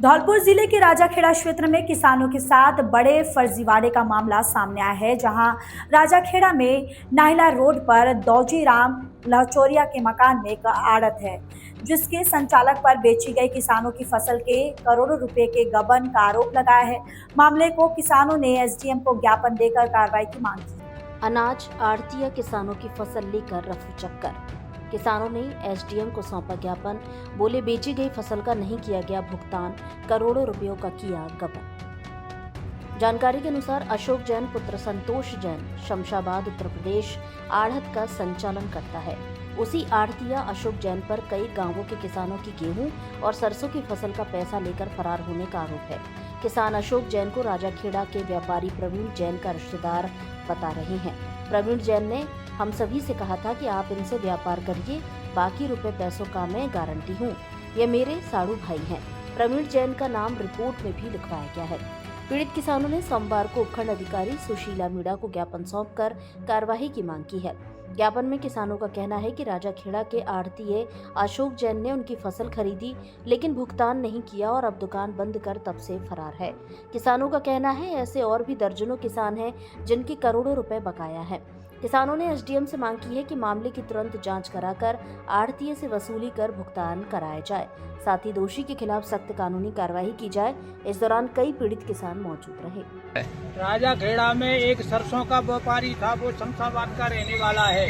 धौलपुर जिले के राजाखेड़ा क्षेत्र में किसानों के साथ बड़े फर्जीवाड़े का मामला सामने आया है, जहां राजाखेड़ा में नाहिला रोड पर दौजीराम लहचोरिया के मकान में एक आड़त है, जिसके संचालक पर बेची गई किसानों की फसल के करोड़ों रुपए के गबन का आरोप लगाया है। मामले को किसानों ने एसडीएम को ज्ञापन देकर कार्रवाई की मांग की। अनाज आढ़तिया किसानों की फसल लेकर रफू चक्कर। किसानों ने एसडीएम को सौंपा ज्ञापन, बोले बेची गई फसल का नहीं किया गया भुगतान, करोड़ों रुपयों का किया गबन। जानकारी के अनुसार अशोक जैन पुत्र संतोष जैन शमशाबाद उत्तर प्रदेश आढ़त का संचालन करता है। उसी आढ़तिया अशोक जैन पर कई गांवों के किसानों की गेहूं और सरसों की फसल का पैसा लेकर फरार होने का आरोप है। किसान अशोक जैन को राजाखेड़ा के व्यापारी प्रवीण जैन का रिश्तेदार बता रहे हैं। प्रवीण जैन ने हम सभी से कहा था कि आप इनसे व्यापार करिए, बाकी रुपए पैसों का मैं गारंटी हूँ, ये मेरे साड़ू भाई हैं। प्रवीण जैन का नाम रिपोर्ट में भी लिखवाया गया है। पीड़ित किसानों ने सोमवार को उपखंड अधिकारी सुशीला मीणा को ज्ञापन सौंपकर कार्रवाई की मांग की है। ज्ञापन में किसानों का कहना है कि राजाखेड़ा के आढ़तिये अशोक जैन ने उनकी फसल खरीदी, लेकिन भुगतान नहीं किया और अब दुकान बंद कर तब से फरार है। किसानों का कहना है ऐसे और भी दर्जनों किसान हैं जिनके करोड़ों रुपए बकाया है। किसानों ने एसडीएम से मांग की है कि मामले की तुरंत जांच कराकर आढ़तिये से वसूली कर भुगतान कराया जाए, साथ ही दोषी के खिलाफ सख्त कानूनी कार्रवाई की जाए। इस दौरान कई पीड़ित किसान मौजूद रहे। राजाखेड़ा में एक सरसों का व्यापारी था, वो शमशाबाद का रहने वाला है,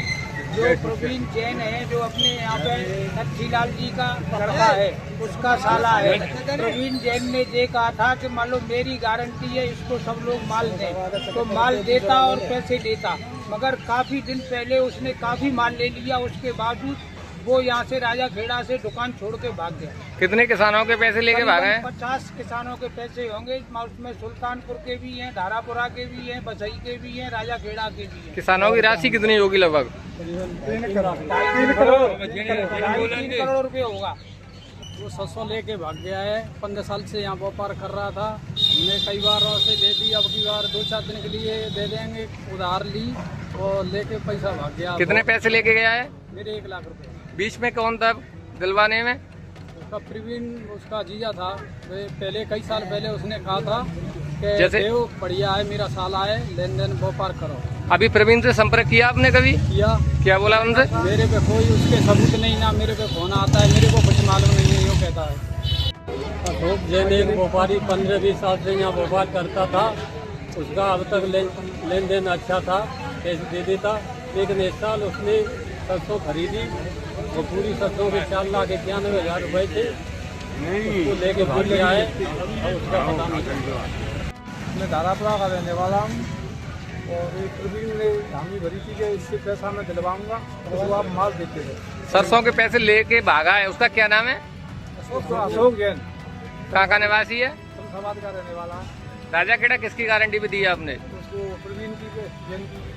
जो प्रवीण जैन है, जो अपने यहाँ पे नथीलाल जी का लड़का है, उसका साला है। प्रवीण जैन ने ये कहा था कि मान लो मेरी गारंटी है, इसको सब लोग माल दें, तो माल देता और पैसे देता, मगर काफी दिन पहले उसने काफी माल ले लिया। उसके बावजूद वो यहाँ से राजाखेड़ा से दुकान छोड़ के भाग गया। कितने किसानों के पैसे लेके भागे हैं? 50 किसानों के पैसे होंगे, उसमें सुल्तानपुर के भी हैं, धारापुरा के भी हैं, बसई के भी हैं, राजाखेड़ा के भी हैं। किसानों की राशि कितनी होगी? लगभग 3 करोड़ रुपए होगा। वो सरसों लेके भाग गया है। 15 साल से यहाँ व्यापार कर रहा था। हमने कई बार उसे दे दी, अब की बार 2-4 दिन के लिए दे देंगे, उधार ली और लेके पैसा भाग गया। कितने पैसे लेके गया है? मेरे 1 लाख रुपए। बीच में कौन था दिलवाने में? उसका प्रवीण, उसका जीजा था। पहले कई साल पहले उसने कहा था कि जैसे देव बढ़िया है, मेरा साला है, लेन देन व्यापार करो। अभी प्रवीण से संपर्क किया आपने कभी? किया। क्या बोला उनसे? मेरे पे कोई उसके सबूत नहीं, ना मेरे पे फोन आता है, मेरे को कुछ मालूम नहीं है, यो कहता है। अशोक जैन एक व्यापारी 15-20 साल से यहाँ व्यापार करता था। उसका अब तक लेन देन अच्छा था, पैसे दे देता। लेकिन इस साल उसने सरसों खरीदी, वो पूरी सरसों के 4,91,000 रुपए थे, उसको लेके भाग गया है और उसका पता नहीं चल। मैं धारापुरा का रहने वाला हूँ और एक प्रवीण ने हामी भरी थी कि इससे पैसा मैं दिलवाऊंगा, तो वो आप माल देते थे। सरसों के पैसे लेके भागा है, उसका क्या नाम है? अशोक जैन। कहाँ का निवासी है? शमशाबाद का रहने वाला है। राजाखेड़ा किसकी गारंटी पे दी है आपने? उसको प्रवीण की, जैन की।